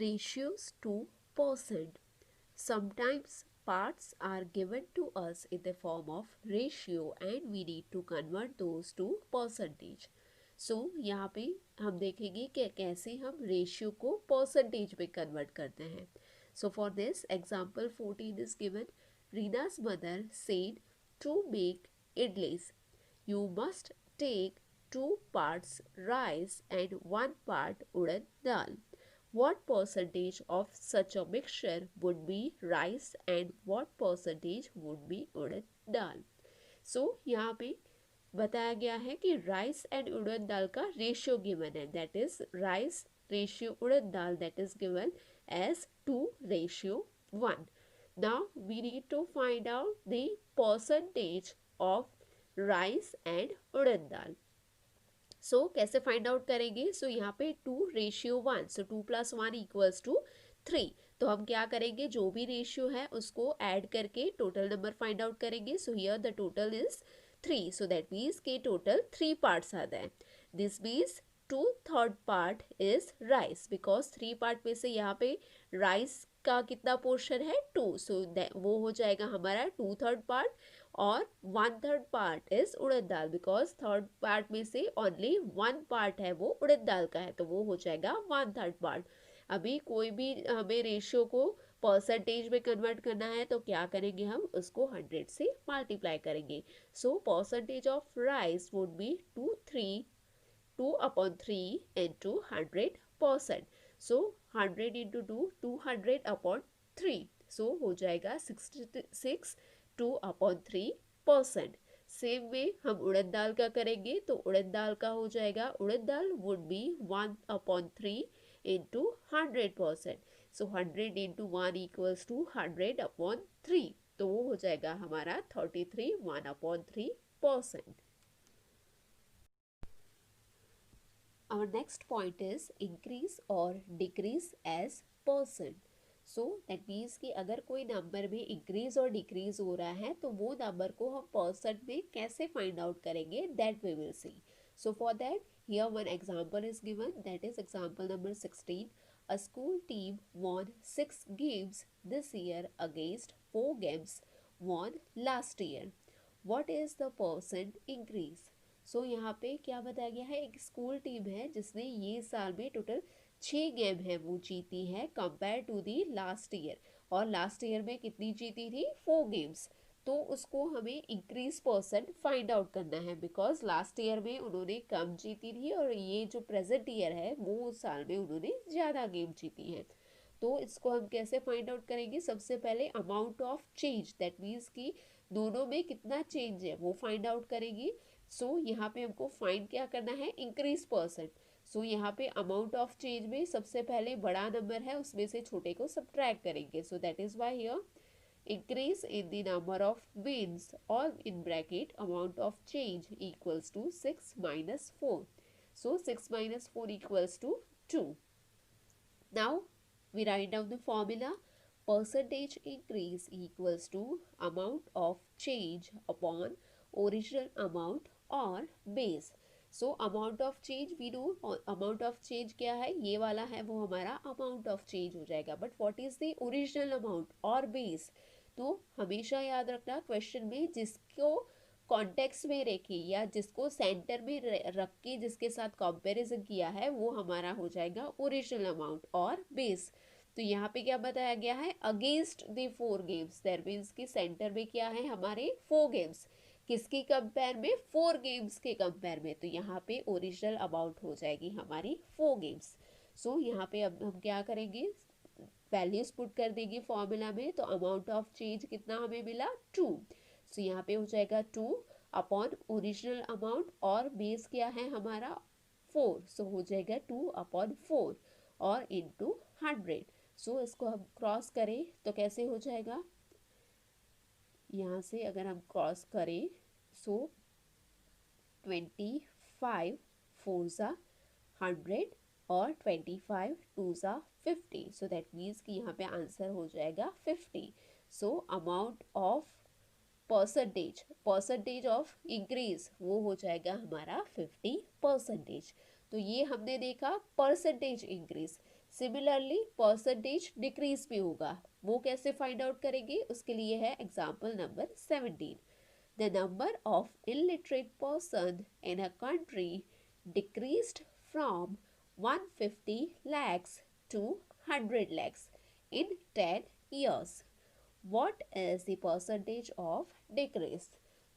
ratios to percent. Sometimes parts are given to us in the form of ratio and we need to convert those to percentage. So यहाँ पे हम देखेंगे कि कैसे हम ratio को परसेंटेज में कन्वर्ट करते हैं. So for this example 14 is given. Rina's mother said to make idlis, you must take 2 parts rice and 1 part urad dal. What percentage of such a mixture would be rice and what percentage would be urad dal? So यहाँ पे बताया गया है कि rice and urad dal का ratio given है, that is rice ratio urad dal that is given as 2:1. Now we need to find out the percentage of rice and urad dal. So कैसे find out करेंगे? सो यहाँ पे 2:1, सो 2 + 1 = 3. तो हम क्या करेंगे, जो भी रेशियो है उसको ऐड करके टोटल नंबर फाइंड आउट करेंगे. सो here the total is 3. So that means के टोटल 3 पार्ट्स आता है. This means 2/3 part is rice, because 3 part में से यहाँ पे राइस का कितना पोर्शन है 2. सो वो हो जाएगा हमारा 2/3 पार्ट. और 1/3 part is urad dal, because 3rd part में से ओनली 1 पार्ट है वो उड़द दाल का है, तो वो हो जाएगा 1/3 पार्ट. अभी कोई भी हमें रेशियो को परसेंटेज में कन्वर्ट करना है तो क्या करेंगे, हम उसको 100 से मल्टीप्लाई करेंगे. So percentage of rice would be 2/3 into 100%. So 100 into 2 200/3. सो हो जाएगा 66 2/3%. सेम वे हम उड़द दाल का करेंगे तो उड़द दाल का हो जाएगा, urad dal would be 1/3 into 100%. So 100 into 1 = 100/3. तो वो हो जाएगा हमारा 33 1/3%. Our next point is increase or decrease as percent. So that means कि अगर कोई नंबर में इंक्रीज और डिक्रीज हो रहा है तो वो नंबर को हम परसेंट में कैसे फाइंड आउट करेंगे, that we will see. So for that here one example is given, that is example number 16. A school team won 6 games this year against 4 games won last year. What is the percent increase? सो यहाँ पे क्या बताया गया है, एक school team है जिसने ये साल में टोटल 6 गेम है वो जीती है compare to the last year. और लास्ट ईयर में कितनी जीती थी, 4 गेम्स. तो उसको हमें इंक्रीज परसेंट फाइंड आउट करना है, बिकॉज लास्ट ईयर में उन्होंने कम जीती थी और ये जो प्रेजेंट ईयर है वो उस साल में उन्होंने ज़्यादा गेम जीती हैं. तो इसको हम कैसे फाइंड आउट करेंगे, सबसे पहले amount of change, that means कि दोनों में कितना चेंज है वो फाइंड आउट करेंगे. सो यहाँ पे हमको फाइंड क्या करना है, इंक्रीज परसेंट. सो यहाँ पे अमाउंट ऑफ चेंज में सबसे पहले बड़ा नंबर है उसमें से छोटे को सब्ट्रैक्ट करेंगे. So that is why here increase in the number of wins or in bracket amount of change equals to 6 minus 4. So 6 minus 4 equals to 2. Now we write down the formula. Percentage increase equals to amount of change upon original amount or base. So amount of change we know, amount of change क्या है, ये वाला है वो हमारा amount of change हो जाएगा. But what is the original amount और बेस? तो हमेशा याद रखना क्वेश्चन में जिसको कॉन्टेक्स्ट में रखे या जिसको सेंटर में रख के जिसके साथ कंपैरिजन किया है वो हमारा हो जाएगा ओरिजिनल अमाउंट और बेस. तो यहाँ पे क्या बताया गया है, against the 4 games, that means कि सेंटर में क्या है हमारे 4 गेम्स, किसकी कंपेयर में, 4 गेम्स के कंपेयर में. तो यहाँ पे ओरिजिनल अमाउंट हो जाएगी हमारी 4 गेम्स. सो यहाँ पे अब हम क्या करेंगे, वैल्यूज पुट कर देंगे फॉर्मूला में. तो अमाउंट ऑफ चेंज कितना हमें मिला, 2. सो यहाँ पे हो जाएगा 2 अपॉन ओरिजिनल अमाउंट और बेस क्या है हमारा 4. सो हो जाएगा 2/4 और इंटू 100. सो इसको हम क्रॉस करें तो कैसे हो जाएगा, यहाँ से अगर हम क्रॉस करें सो 25 4 ज़ा 100 और 25 2 ज़ा 50. सो दैट मीन्स कि यहाँ पे आंसर हो जाएगा 50. सो amount of percentage of increase वो हो जाएगा हमारा 50%. तो ये हमने देखा percentage increase. Similarly percentage decrease भी होगा, वो कैसे फाइंड आउट करेंगे, उसके लिए है example number 17. The number of illiterate person in a country decreased from 150 lakhs to 100 lakhs in 10 years. What is the percentage of decrease?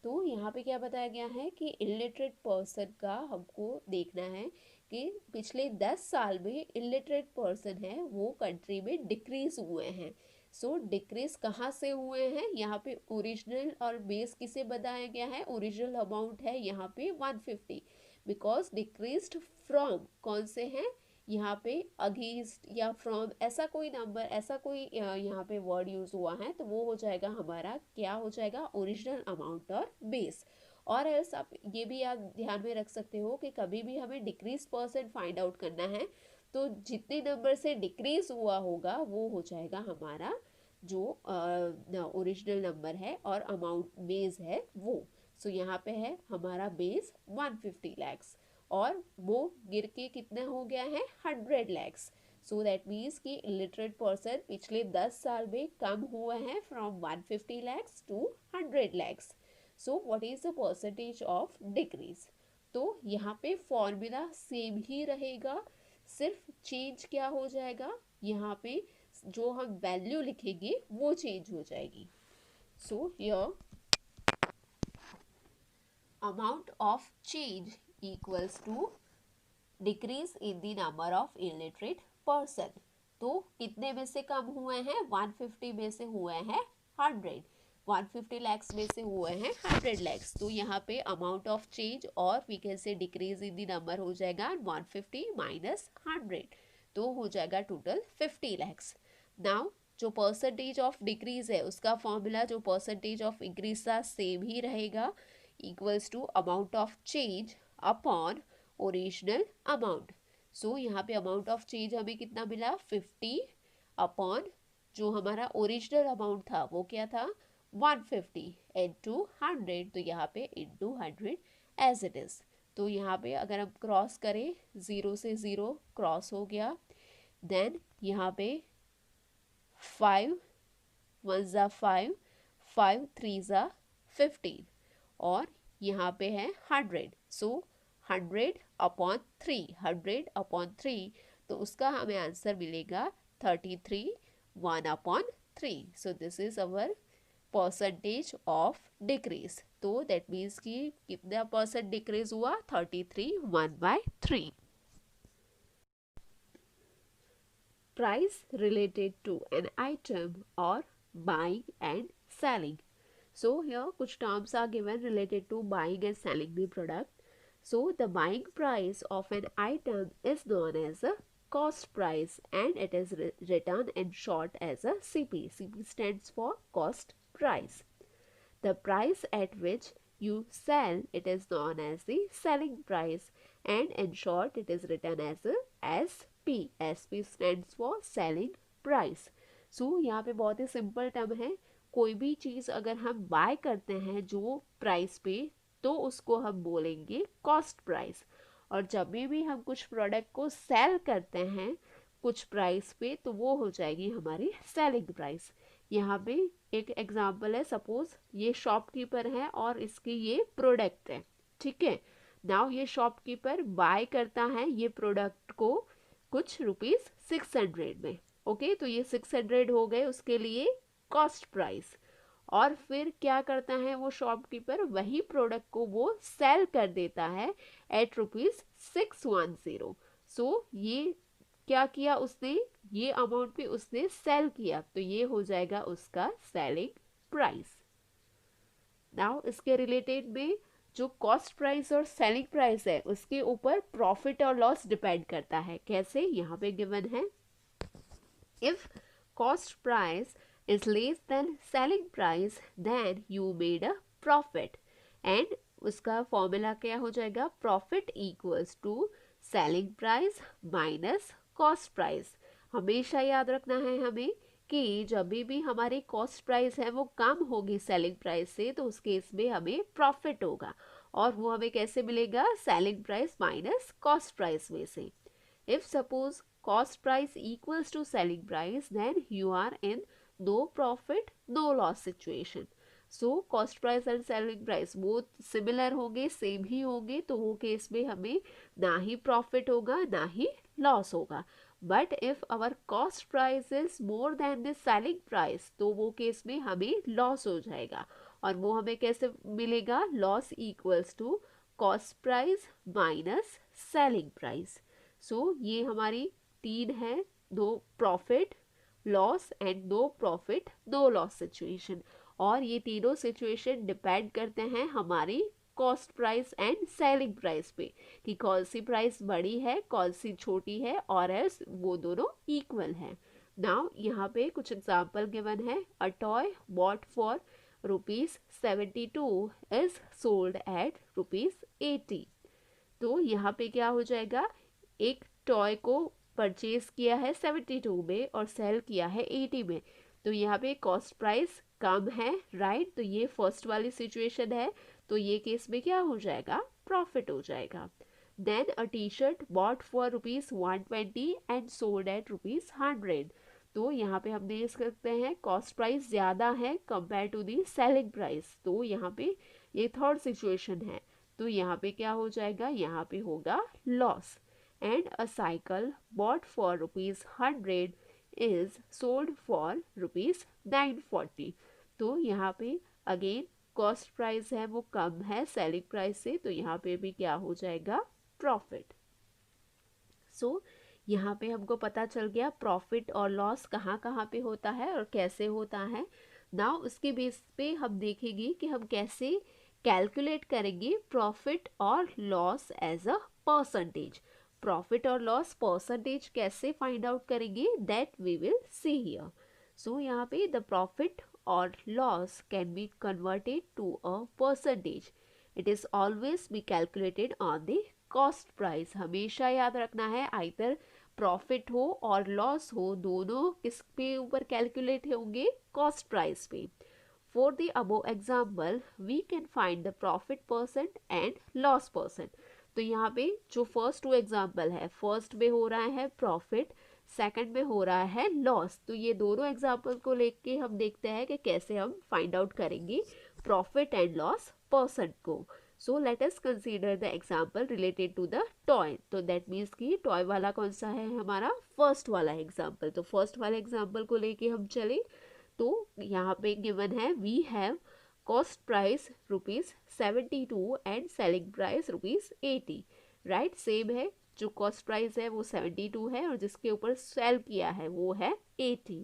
तो यहाँ पे क्या बताया गया है कि इलिटरेट पर्सन का हमको देखना है कि पिछले 10 साल में इलिटरेट पर्सन है वो कंट्री में डिक्रीज हुए हैं. सो डिक्रीज कहाँ से हुए हैं, यहाँ पे ओरिजिनल और बेस किसे बताया गया है, ओरिजिनल अमाउंट है यहाँ पे 150, बिकॉज डिक्रीज्ड फ्रॉम कौन से हैं, यहाँ पे अगेंस्ट या फ्रॉम ऐसा कोई नंबर, ऐसा कोई यहाँ पे वर्ड यूज हुआ है, तो वो हो जाएगा हमारा, क्या हो जाएगा, ओरिजिनल अमाउंट और बेस. और एल्स आप ये भी याद ध्यान में रख सकते हो कि कभी भी हमें डिक्रीज परसेंट फाइंड आउट करना है तो जितने नंबर से डिक्रीज हुआ होगा वो हो जाएगा हमारा जो ओरिजिनल नंबर है और अमाउंट बेस है वो. सो यहाँ पे है हमारा बेस 150 lakhs और वो गिर के कितना हो गया है 100 lakhs. सो दैट मीन्स कि इलिटरेट पर्सन पिछले 10 साल में कम हुआ है from 150 lakhs to 100 lakhs. So what is the percentage of decrease. तो यहाँ पे फॉर्मूला सेम ही रहेगा, सिर्फ चेंज क्या हो जाएगा, यहाँ पे जो हम वैल्यू लिखेंगे वो चेंज हो जाएगी. So here amount of change equals to decrease in the number of illiterate person. तो कितने में से कम हुए हैं, 150 में से हुए हैं 100, 150 lakhs में से हुए हैं 100 lakhs. तो यहाँ पे amount of change और we can say decrease in the number हो जाएगा 150 minus 100, तो हो जाएगा टोटल 50 lakhs. Now जो परसेंटेज ऑफ डिक्रीज है उसका फॉर्मूला जो परसेंटेज ऑफ इंक्रीज था सेम ही रहेगा, equals to amount of change upon original amount. So यहाँ पे अमाउंट ऑफ चेंज हमें कितना मिला 50 अपॉन जो हमारा ओरिजिनल अमाउंट था वो क्या था 150 इंटू 100, तो यहाँ पे इंटू 100 एज इट इज. तो यहाँ पे अगर हम क्रॉस करें 0 से 0 क्रॉस हो गया, देन यहाँ पे 5 1 ज़ा 5, 5 3 ज़ा 15 और यहाँ पे है 100. सो 100 अपॉन 3, 100 अपॉन 3, तो उसका हमें आंसर मिलेगा 33 1 upon 3. So this is our percentage of decrease. तो दैट मीन्स कि कितना परसेंट डिक्रीज हुआ 33 1/3. Price related to an item or buying and selling. So here कुछ terms are given related to buying and selling the product. So the buying price of an item is known as a cost price and it is written in short as a CP. CP stands for cost price. The price at which you sell it is known as the selling price and in short it is written as a SP. SP stands for selling price. So यहाँ पे बहुत ही simple term है, कोई भी चीज़ अगर हम bye करते हैं जो प्राइस पे तो उसको हम बोलेंगे कॉस्ट प्राइस, और जब भी हम कुछ प्रोडक्ट को सेल करते हैं कुछ प्राइस पे तो वो हो जाएगी हमारी सेलिंग प्राइस. यहाँ पे एक एग्जांपल है, सपोज ये शॉपकीपर है और इसकी ये प्रोडक्ट है, ठीक है. नाउ ये शॉपकीपर बाय करता है ये प्रोडक्ट को कुछ रुपीस 600 में, ओके. तो ये 600 हो गए उसके लिए कॉस्ट प्राइस, और फिर क्या करता है वो शॉपकीपर, वही प्रोडक्ट को वो सेल कर देता है एट रुपीज 610. सो ये क्या किया उसने, ये अमाउंट पे उसने सेल किया, तो ये हो जाएगा उसका सेलिंग प्राइस. नाउ इसके रिलेटेड में जो कॉस्ट प्राइस और सेलिंग प्राइस है उसके ऊपर प्रॉफिट और लॉस डिपेंड करता है. कैसे, यहाँ पे गिवन है, if cost price is less than selling price then you made a profit and उसका फॉर्मूला क्या हो जाएगा, profit equals to selling price minus cost price. हमेशा याद रखना है हमें कि जब भी हमारी कॉस्ट प्राइस है वो कम होगी सेलिंग प्राइस से तो उस केस में हमें प्रॉफिट होगा, और वो हमें कैसे मिलेगा, selling price minus cost price में से. If suppose cost price equals to selling price then you are in no profit no loss situation. So cost price and selling price वो सिमिलर होंगे, सेम ही होंगे, तो वो केस में हमें ना ही प्रॉफिट होगा ना ही लॉस होगा। But if our cost price is more than the selling price, तो वो केस में हमें लॉस हो जाएगा। और वो हमें कैसे मिलेगा? Loss equals to cost price minus selling price. So ये हमारी तीन है, no profit loss and no profit no loss situation. और ये तीनों सिचुएशन डिपेंड करते हैं हमारी cost price and selling price पे, कि कौन सी प्राइस बड़ी है कौन सी छोटी है, और एल्स वो दोनों इक्वल है। नाउ यहाँ पे कुछ एग्जाम्पल गिवन है। A toy bought for ₹72 is sold at ₹80। तो यहाँ पे क्या हो जाएगा? एक टॉय को परचेज किया है 72 में और सेल किया है 80 में, तो यहाँ पे कॉस्ट प्राइस कम है, राइट? तो ये फर्स्ट वाली सिचुएशन है, तो ये केस में क्या हो जाएगा? प्रॉफिट हो जाएगा। Then a T shirt bought for ₹120 and sold at ₹100। तो यहाँ पे हम देख सकते हैं कॉस्ट प्राइस ज़्यादा है compare to the selling price, तो यहाँ पे ये थर्ड सिचुएशन है, तो यहाँ पे क्या हो जाएगा? यहाँ पे होगा loss. And a cycle bought for ₹100 is sold for ₹940। तो यहाँ पे अगेन कॉस्ट प्राइस है वो कम है सेलिंग प्राइस से, तो यहाँ पे भी क्या हो जाएगा? प्रॉफिट। सो यहाँ पे हमको पता चल गया प्रॉफिट और लॉस कहाँ कहाँ पे होता है और कैसे होता है। नाउ उसके बेस पे हम देखेंगे कि हम कैसे कैलकुलेट करेंगे प्रॉफिट और loss as a percentage. Profit और लॉस परसेंटेज कैसे फाइंड आउट करेंगे, that we will see here. So यहाँ पे the profit or loss can be converted to a percentage. It is always be calculated on the cost price. हमेशा याद रखना है either profit हो और लॉस हो, दोनों किस पे ऊपर कैलकुलेट होंगे? कॉस्ट प्राइस पे। For the above example, we can find the profit percent and loss percent. तो यहाँ पे जो फर्स्ट टू एग्जाम्पल है, फर्स्ट में हो रहा है प्रॉफिट, सेकंड में हो रहा है लॉस, तो ये दोनों एग्जाम्पल को लेके हम देखते हैं कि कैसे हम फाइंड आउट करेंगे प्रॉफिट एंड लॉस परसेंट को। So let us consider the example related to the toy. तो दैट मीन्स कि टॉय वाला कौन सा है? हमारा फर्स्ट वाला एग्जाम्पल। तो फर्स्ट वाले एग्जाम्पल को लेके हम चले, तो यहाँ पे गिवन है we have cost price ₹72 and selling price ₹80, right? Same है, जो कॉस्ट प्राइस है वो 72 है और जिसके ऊपर सेल किया है वो है 80।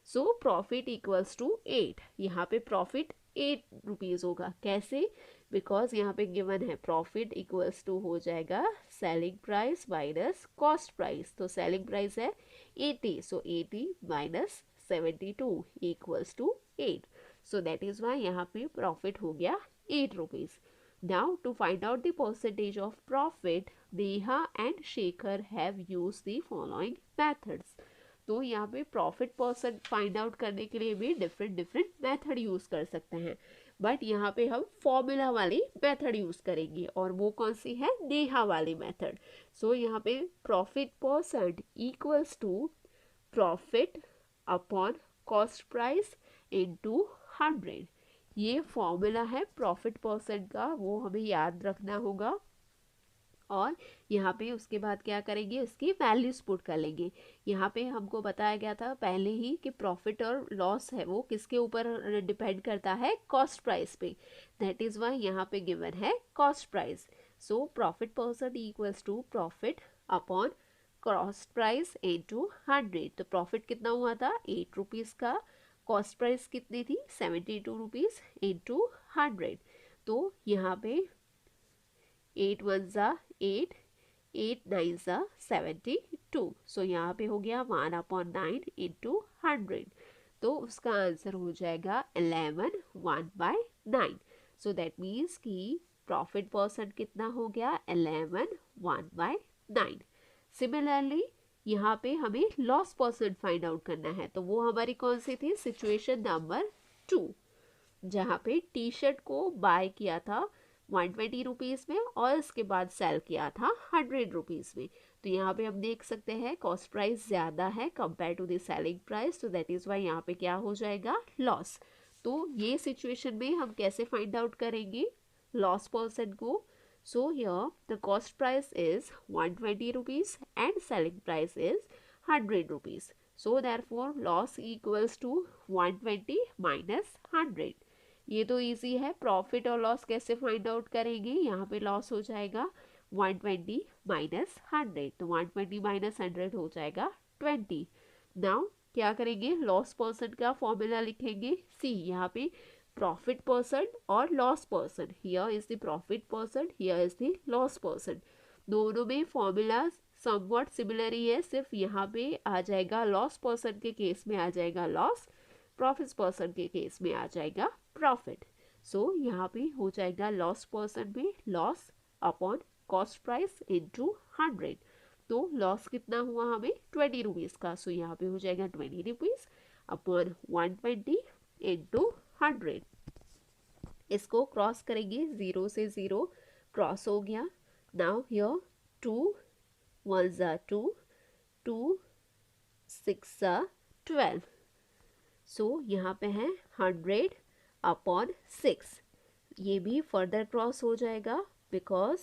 So profit equals to 8। यहाँ पे प्रॉफिट ₹8 होगा। कैसे? बिकॉज यहाँ पे गिवन है प्रॉफिट इक्वल्स टू हो जाएगा selling price minus cost price. तो सेलिंग प्राइस है 80, so 80 minus 72 equals to 8। So that is why यहाँ पे प्रॉफिट हो गया ₹8। Now to find out the percentage of profit, Neha and Shekhar have used the following methods. तो यहाँ पे profit percent find out करने के लिए भी डिफरेंट मेथड यूज कर सकते हैं, बट यहाँ पे हम फॉर्मूला वाली मेथड यूज करेंगे, और वो कौन सी है? नेहा वाली मेथड। सो यहाँ पे profit percent equals to profit upon cost price into 100। ये फॉर्मूला है प्रॉफिट परसेंट का, वो हमें याद रखना होगा। और यहाँ पे उसके बाद क्या करेंगे? उसकी वैल्यूज पुट कर लेंगे। यहाँ पे हमको बताया गया था पहले ही कि प्रॉफिट और लॉस है वो किसके ऊपर डिपेंड करता है? कॉस्ट प्राइस पे। दैट इज वाई यहाँ पे गिवन है cost price. So profit percent equals to profit upon cost price into 100। तो प्रॉफिट कितना हुआ था? ₹8 का। कॉस्ट प्राइस कितनी थी? ₹72 इंटू 100। तो यहाँ पे 8 1 ज़ा 8, 8 9 ज़ा 72। सो यहाँ पे हो गया 1/9 इंटू 100। तो उसका आंसर हो जाएगा 11 1/9। सो दैट मीन्स कि प्रॉफिट परसेंट कितना हो गया? 11 1/9। सिमिलरली यहाँ पे हमें लॉस परसेंट फाइंड आउट करना है, तो वो हमारी कौन सी थी? सिचुएशन नंबर 2, जहाँ पे टी शर्ट को बाय किया था 120 रुपीज़ में और इसके बाद सेल किया था 100 रुपीज़ में। तो यहाँ पे हम देख सकते हैं कॉस्ट प्राइस ज़्यादा है compare to the selling price, तो दैट इज़ वाई यहाँ पे क्या हो जाएगा, लॉस। तो ये सिचुएशन में हम कैसे फाइंड आउट करेंगे लॉस परसेंट को? So here the cost price is 120 rupees and selling price is 100 rupees. So therefore loss equals to 120 minus 100। ये तो इजी है। प्रॉफिट और लॉस कैसे फाइंड आउट करेंगे? यहाँ पे लॉस हो जाएगा 120 माइनस 100, तो 120 माइनस 100 हो जाएगा 20। नाउ क्या करेंगे, लॉस परसेंट का फॉर्मूला लिखेंगे। सी यहाँ पे प्रॉफिट परसेंट और loss percent, here is the profit percent, here is the loss percent. दोनों में फॉर्मूला समवॉट सिमिलर ही है, सिर्फ यहाँ पे आ जाएगा लॉस परसेंट के केस में आ जाएगा लॉस, प्रॉफिट परसेंट के केस में आ जाएगा प्रॉफिट। सो यहाँ पे हो जाएगा लॉस परसेंट में loss upon cost price into 100। तो लॉस कितना हुआ हमें 20 रुपीज़ का, सो यहाँ पे हो जाएगा 20 रुपीज़ अपॉन 120 इंटू 100। इसको क्रॉस करेंगे, 0 से 0 क्रॉस हो गया। नाउ हियर 2 1 ज़ा 2, 2 6 ज़ा 12। सो यहाँ पे है 100 अपॉन 6। ये भी फर्दर क्रॉस हो जाएगा बिकॉज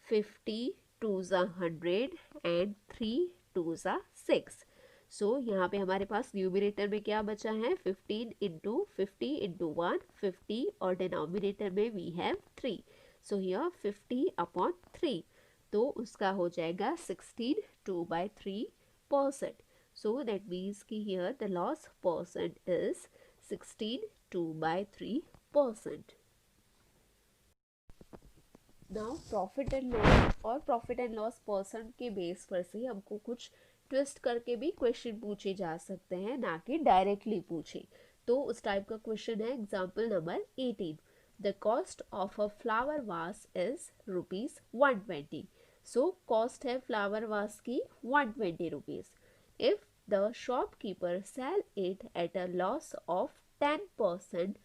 50 2 ज़ा 100 एंड 3 2 ज़ा 6। सो यहाँ पे हमारे पास न्यूमिनेटर में क्या बचा है, 15 इंटू 50 इंटू 1 50, और डिनोमिनेटर में we have 3। So here 50 upon 3, तो उसका हो जाएगा 16 2/3%। सो दैट मीन्स कि here the loss percent is 16 2/3%। Now profit and loss और प्रॉफिट एंड लॉस परसेंट के बेस पर से हमको कुछ ट्विस्ट करके भी क्वेश्चन पूछे जा सकते हैं, ना कि डायरेक्टली पूछे। तो उस टाइप का क्वेश्चन है example number 18। The cost of a flower vase is ₹120। So cost है फ्लावर वास की 120 rupees. If the shopkeeper sell it at a loss of 10%,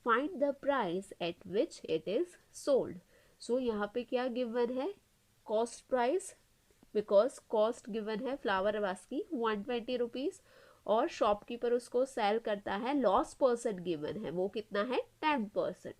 find the price at which it is sold. So यहाँ पे क्या given है, cost price, because cost given है flower vase की 120 rupees और shopkeeper उसको cell करता है, लॉस परसेंट गिवन है वो कितना है 10%।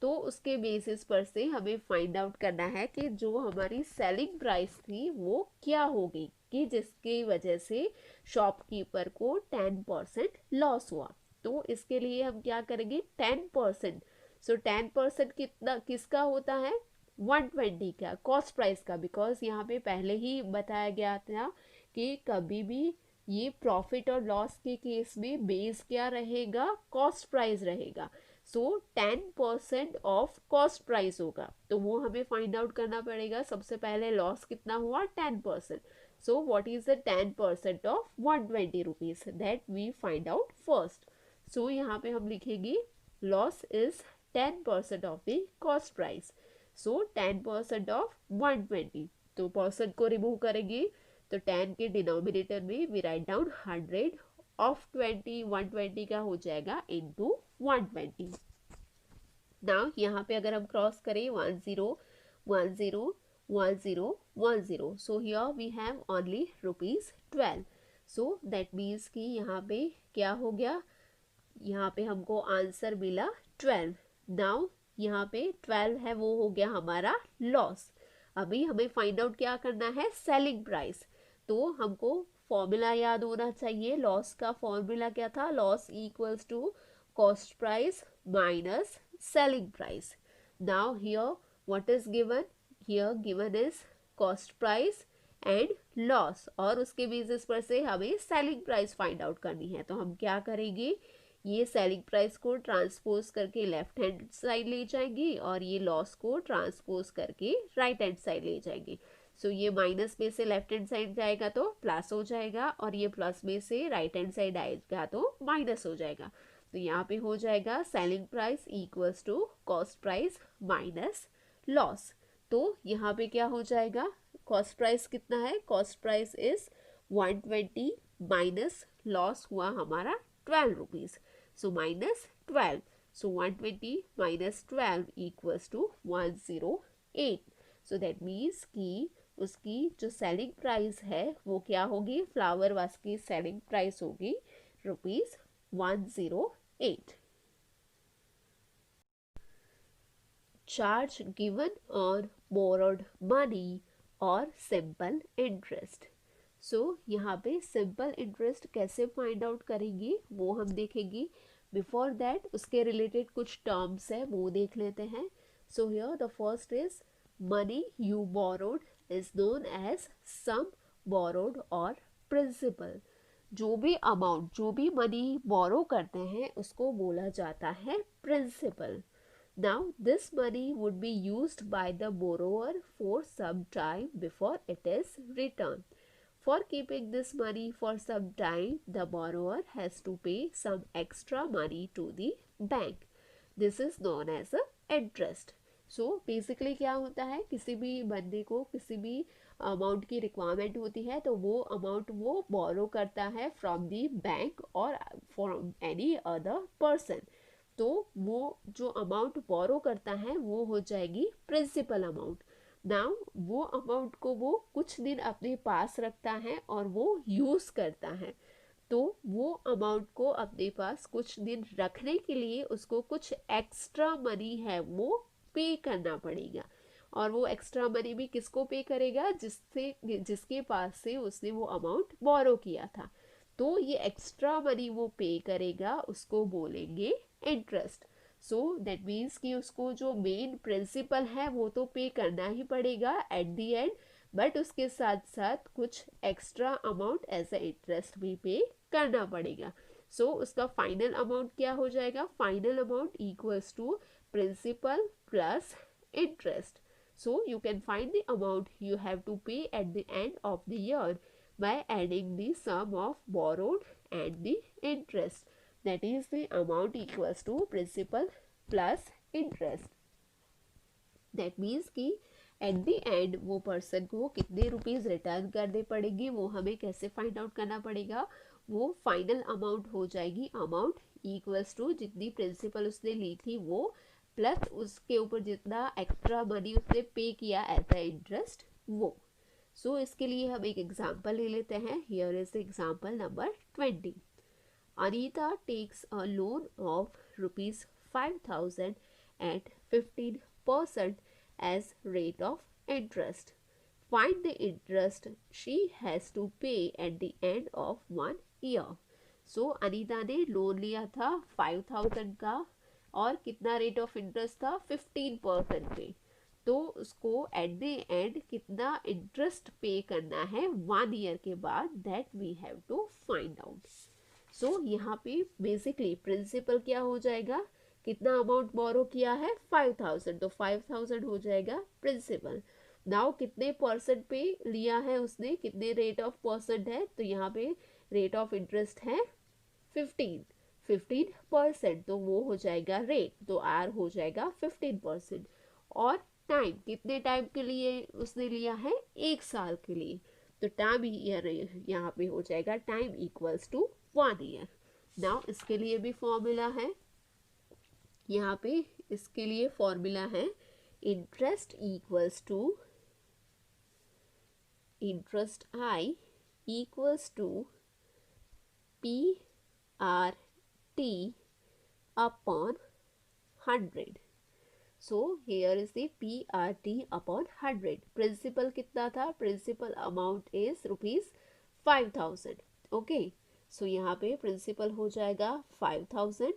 तो उसके बेसिस पर से हमें फाइंड आउट करना है कि जो हमारी सेलिंग प्राइस थी वो क्या होगी कि जिसकी वजह से शॉपकीपर को 10% लॉस हुआ। तो इसके लिए हम क्या करेंगे, 10%। सो 10% कितना किसका होता है, 120 का, कॉस्ट प्राइस का, बिकॉज यहाँ पे पहले ही बताया गया था कि कभी भी ये प्रॉफिट और लॉस के केस में बेस क्या रहेगा, कॉस्ट प्राइस रहेगा। सो 10% ऑफ कॉस्ट प्राइस होगा, तो वो हमें फाइंड आउट करना पड़ेगा। सबसे पहले लॉस कितना हुआ 10%। So what is the 10% of 120 rupees, that we find out first. So यहाँ पे हम लिखेंगे loss is 10% of the cost price. So 10% of 120, तो परसेंट को रिमूव करेंगे तो 10 के डिनोमिनेटर में वी राइट डाउन 100 ऑफ 20, 120 का हो जाएगा इंटू 120। नाउ यहाँ पे अगर हम क्रॉस करें 10 10 10 10, so here we have only ₹12। So that means कि यहाँ पे क्या हो गया, यहाँ पे हमको आंसर मिला 12। नाउ यहाँ पे 12 है वो हो गया हमारा लॉस। अभी हमें फाइंड आउट क्या करना है, सेलिंग प्राइस। तो हमको फॉर्मूला याद होना चाहिए, लॉस का फॉर्मूला क्या था, loss equals to cost price minus selling price. Now here what is given, here given is cost price and loss, और उसके बेसिस पर से हमें सेलिंग प्राइस फाइंड आउट करनी है। तो हम क्या करेंगे, ये सेलिंग प्राइस को ट्रांसपोज करके लेफ्ट हैंड साइड ले जाएंगे और ये लॉस को ट्रांसपोज करके राइट हैंड साइड ले जाएंगे। सो ये माइनस में से लेफ्ट हैंड साइड जाएगा तो प्लस हो जाएगा, और ये प्लस में से राइट हैंड साइड आएगा तो माइनस हो जाएगा। तो यहाँ पे हो जाएगा selling price equals to cost price minus loss. तो यहाँ पे क्या हो जाएगा, कॉस्ट प्राइस कितना है, cost price is 120 minus loss हुआ हमारा 12 rupees, so minus 12। So 120 minus 12 equals to 108. So that means कि उसकी जो सेलिंग प्राइस है वो क्या होगी, फ्लावर वास की सेलिंग प्राइस होगी ₹108. Charge given on borrowed money और सिंपल इंटरेस्ट. सो यहाँ पे सिंपल इंटरेस्ट कैसे फाइंड आउट करेंगे वो हम देखेंगे. बिफोर दैट उसके रिलेटेड कुछ टर्म्स है वो देख लेते हैं. So here the first is money you borrowed is known as sum borrowed और प्रिंसिपल. जो भी अमाउंट, जो भी मनी बोरो करते हैं उसको बोला जाता है principal. Now, this money would be used by the borrower for some time before it is returned. For keeping this money for some time, the borrower has to pay some extra money to the bank. This is known as a interest. So, basically क्या होता है, किसी भी बंदे को किसी भी amount की रिक्वायरमेंट होती है तो वो अमाउंट वो बोरो करता है फ्रॉम दी बैंक और फ्रॉम एनी अदर पर्सन. तो वो जो अमाउंट बोरो करता है वो हो जाएगी प्रिंसिपल अमाउंट. नाउ वो अमाउंट को वो कुछ दिन अपने पास रखता है और वो यूज़ करता है. तो वो अमाउंट को अपने पास कुछ दिन रखने के लिए उसको कुछ एक्स्ट्रा मनी है वो पे करना पड़ेगा. और वो एक्स्ट्रा मनी भी किसको पे करेगा, जिसके पास से उसने वो अमाउंट बोरो किया था. तो ये एक्स्ट्रा मनी वो पे करेगा उसको बोलेंगे इंटरेस्ट. सो दैट मीन्स कि उसको जो मेन प्रिंसिपल है वो तो पे करना ही पड़ेगा एट द एंड, बट उसके साथ साथ कुछ extra amount as a interest भी पे करना पड़ेगा. सो उसका फाइनल अमाउंट क्या हो जाएगा, final amount equals to principal plus interest. So you can find the amount you have to pay at the end of the year by adding the sum of borrowed and the interest. That is the amount equals to principal plus interest. That means कि at the end वो person को कितने rupees return करने पड़ेंगे वो हमें कैसे find out करना पड़ेगा. वो फाइनल अमाउंट हो जाएगी अमाउंट इक्वल्स टू जितनी प्रिंसिपल उसने ली थी वो प्लस उसके ऊपर जितना एक्स्ट्रा मनी उसने पे किया एज अ इंटरेस्ट वो. सो इसके लिए हम एक एग्जांपल ले लेते हैं. Here is example number 20. Anita takes a loan of ₹5,000 at 15% as rate of interest. Find the interest she has to pay at the end of 1 year. सो अनीता ने लोन लिया था 5,000 का और कितना रेट ऑफ इंटरेस्ट था 15% पे. तो उसको एट द एंड कितना इंटरेस्ट पे करना है 1 ईयर के बाद, that we have to find out. So यहाँ पे बेसिकली प्रिंसिपल क्या हो जाएगा, कितना अमाउंट बोरो किया है 5,000, तो 5,000 हो जाएगा प्रिंसिपल. नाउ कितने परसेंट पे लिया है उसने, कितने रेट ऑफ परसेंट है, तो यहाँ पे रेट ऑफ इंटरेस्ट है 15%, तो वो हो जाएगा रेट, तो आर हो जाएगा 15%. और टाइम कितने टाइम के लिए उसने लिया है, 1 साल के लिए, तो टाइम ईयर यहाँ पे हो जाएगा time equals to 1 year. Now इसके लिए भी फॉर्मूला है, यहाँ पे इसके लिए फॉर्मूला है interest equals to interest I equals to PRT upon 100. So here is the PRT upon 100. Principal कितना था, principal amount is ₹5,000. Okay, so यहाँ पे principal हो जाएगा 5,000.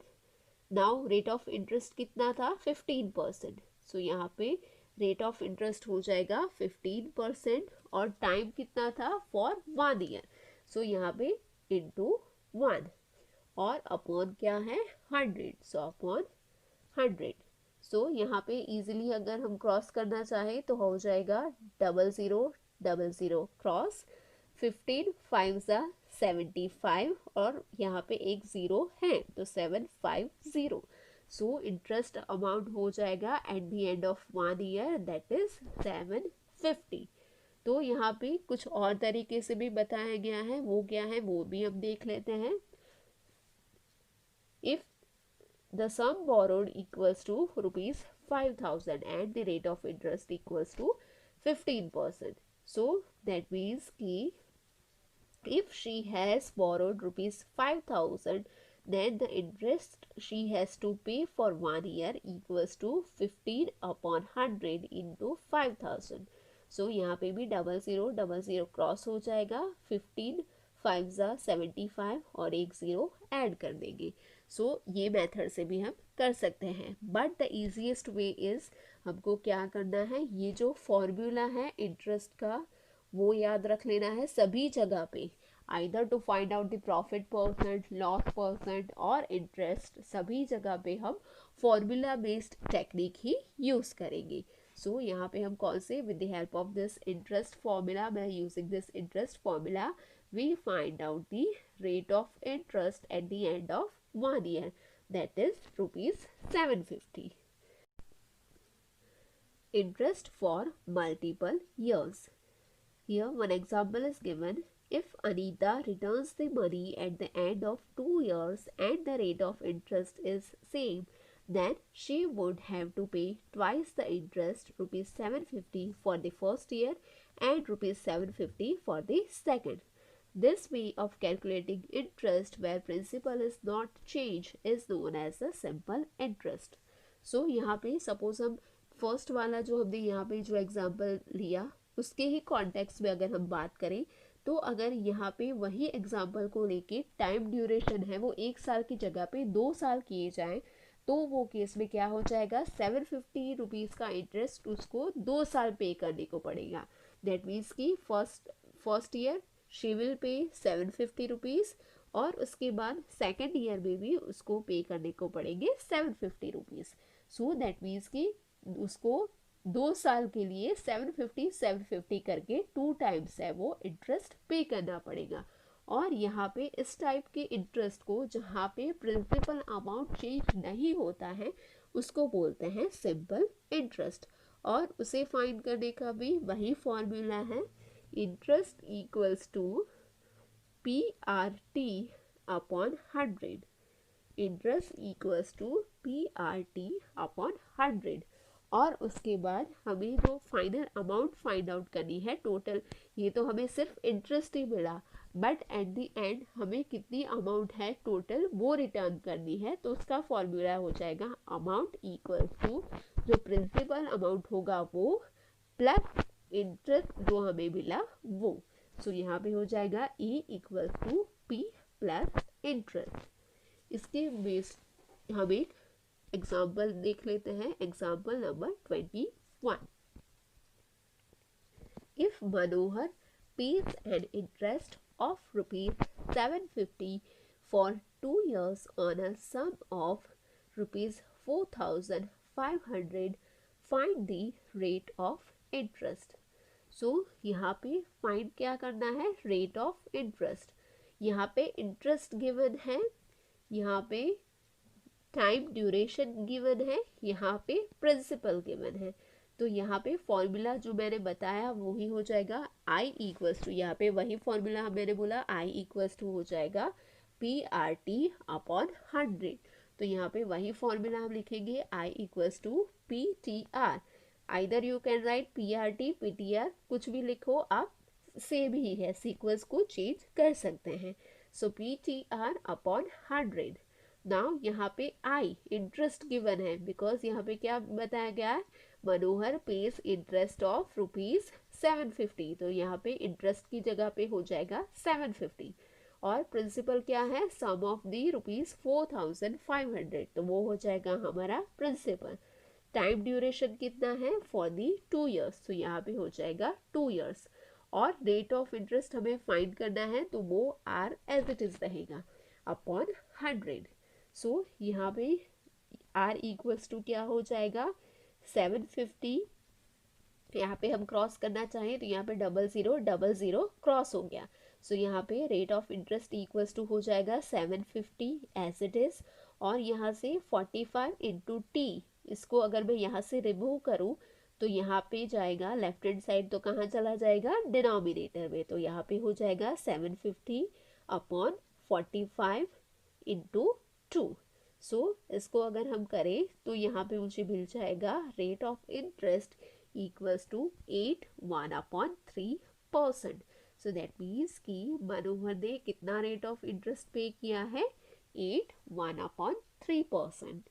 Now rate of interest कितना था 15%. So यहाँ पे rate of interest हो जाएगा 15% और time कितना था for 1 year. So यहाँ पे into 1 और अपॉन क्या है 100. So upon 100. सो यहाँ पे इजीली अगर हम क्रॉस करना चाहें तो हो जाएगा 0000 क्रॉस 15 5 75 और यहाँ पे एक 0 है तो 750. सो इंटरेस्ट अमाउंट हो जाएगा eight the end of 1 year, that is 750. तो यहाँ पे कुछ और तरीके से भी बताया गया है, वो क्या है वो भी हम देख लेते हैं. If the sum borrowed equals to rupees 5,000 and the rate of interest equals to 15%. So that means कि if she has borrowed rupees 5,000, then the interest she has to pay for 1 year equals to 15 upon 100 into 5,000. So यहाँ पे भी double zero cross हो जाएगा, 15 5 ज़ा 75 और एक zero add कर देंगे. सो ये मेथड से भी हम कर सकते हैं, but the easiest way is हमको क्या करना है, ये जो फॉर्मूला है इंटरेस्ट का वो याद रख लेना है सभी जगह पे, either to find out the profit percent, loss percent और इंटरेस्ट, सभी जगह पे हम फॉर्मूला बेस्ड टेक्निक ही यूज़ करेंगे. सो यहाँ पे हम कौन से, with the help of this interest formula, by using this interest formula we find out the rate of interest at the end of 1 year, that is rupees 750. Interest for multiple years. Here one example is given. If Anita returns the money at the end of 2 years and the rate of interest is same, then she would have to pay twice the interest, rupees 750 for the first year and rupees 750 for the second. This way of calculating interest where principal is not changed is known as a simple interest. So यहाँ पे suppose हम first वाला जो हमने यहाँ पे जो example लिया उसके ही कॉन्टेक्स्ट में अगर हम बात करें, तो अगर यहाँ पे वही एग्जाम्पल को लेके टाइम ड्यूरेशन है वो 1 साल की जगह पे 2 साल किए जाएं, तो वो केस में क्या हो जाएगा, 750 रुपीज़ का इंटरेस्ट उसको 2 साल पे करने को पड़ेगा. दैट मीन्स कि first year she will pay 750 rupees और उसके बाद सेकेंड ईयर में भी उसको पे करने को पड़ेंगे 750 रुपीज़. सो दैट मीन्स कि उसको 2 साल के लिए 750 करके 2 टाइम्स है वो इंटरेस्ट पे करना पड़ेगा. और यहाँ पे इस टाइप के इंटरेस्ट को जहाँ पे प्रिंसिपल अमाउंट चेंज नहीं होता है उसको बोलते हैं सिंपल इंटरेस्ट. और उसे फाइंड करने का भी वही फॉर्मूला है, interest equals to PRT upon 100. Interest equals to PRT upon 100. और उसके बाद हमें जो फाइनल अमाउंट फाइंड आउट करनी है टोटल, ये तो हमें सिर्फ इंटरेस्ट ही मिला, बट एट द एंड हमें कितनी अमाउंट है टोटल वो रिटर्न करनी है. तो उसका फॉर्मूला हो जाएगा अमाउंट इक्वल टू जो प्रिंसिपल अमाउंट होगा वो प्लस इंटरेस्ट जो हमें मिला वो. सो यहाँ पे हो जाएगा E equal to P plus interest. इसके बेस्ड हम एक एग्जाम्पल देख लेते हैं. Example number 21. If Manohar pays an interest of rupees 750 for 2 years on a sum of rupees 4,500, find the rate of interest. So यहाँ पे फाइंड क्या करना है, रेट ऑफ इंटरेस्ट. यहाँ पे इंटरेस्ट गिवन है, यहाँ पे टाइम ड्यूरेशन गिवन है, यहाँ पे प्रिंसिपल गिवन है. तो यहाँ पे फॉर्मूला जो मैंने बताया वो ही हो जाएगा I इक्वल्स टू, यहाँ पे वही फॉर्मूला मैंने बोला I इक्वल्स टू हो जाएगा PRT अपॉन 100. तो यहाँ पे वही फॉर्मूला हम लिखेंगे I equals to PTR. Either you can write PRT PTR, कुछ भी लिखो आप, सेम ही है, सीक्वेंस को चेंज कर सकते हैं. सो PTR अपॉन 100. नाउ यहाँ पे I इंटरेस्ट गिवन है, बिकॉज यहाँ पे क्या बताया गया है, मनोहर पेज इंटरेस्ट ऑफ रुपीज 750. तो यहाँ पे इंटरेस्ट की जगह पे हो जाएगा 750. और प्रिंसिपल क्या है, सम ऑफ दी रुपीज 4,500. तो वो हो जाएगा हमारा प्रिंसिपल. टाइम ड्यूरेशन कितना है, फॉर दी 2 years. तो यहाँ पे हो जाएगा 2 years. और रेट ऑफ इंटरेस्ट हमें फाइंड करना है, तो वो R एज इट इज रहेगा अपॉन 100. सो यहाँ पे R इक्वल्स टू क्या हो जाएगा 750. यहाँ पे हम क्रॉस करना चाहें तो यहाँ पे डबल ज़ीरो क्रॉस हो गया. सो यहाँ पे rate of interest equals to हो जाएगा 750 एज इट इज़. और यहाँ से 45 इंटू T, इसको अगर मैं यहाँ से रिमूव करूँ तो यहाँ पे जाएगा लेफ्ट हैंड साइड, तो कहाँ चला जाएगा, डिनोमिनेटर में. तो यहाँ पे हो जाएगा 750 अपॉन 45 इंटू 2. सो इसको अगर हम करें तो यहाँ पे मुझे मिल जाएगा rate of interest equals to 8 1/3%। So that means कि मनोहर ने कितना रेट ऑफ इंटरेस्ट पे किया है, 8 1/3%।